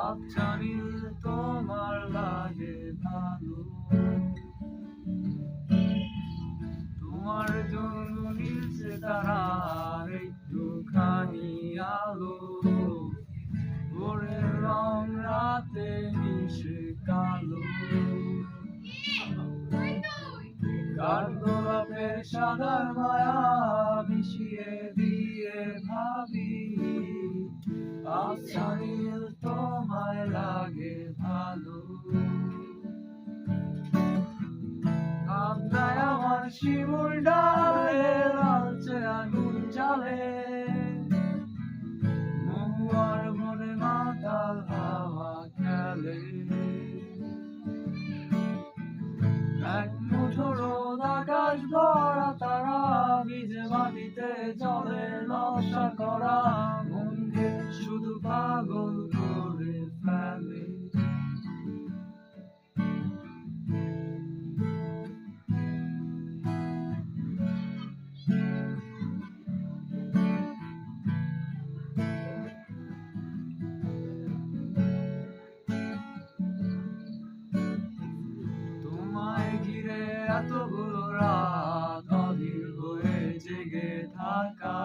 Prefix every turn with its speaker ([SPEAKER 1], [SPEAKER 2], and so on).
[SPEAKER 1] আবছা নীল তোমার লাগে ভালো, তোমার জন্য নীলছে তারার একটুখানি আলো, ভোরের রং রাতে মিশে কালো। কাঠগোলাপের সাদার মায়া মিশিয়ে দিয়ে ভাবি, আবছা নীল তোমায় লাগে ভালো। ভাবনায় আমার শিমুল ডালে লালচে আগুন জ্বালে, মহুয়ার বনে মাতাল হাওয়া খেলে। এক মুঠো রোদ আকাশ ভরা তারা ভিজে মাটিতে চলে নকশা করা, মনকে শুধু পাগল করে ফেলে। তোমায় ঘিরে এতগুলো রাত অধীর হয়ে জেগে থাকা,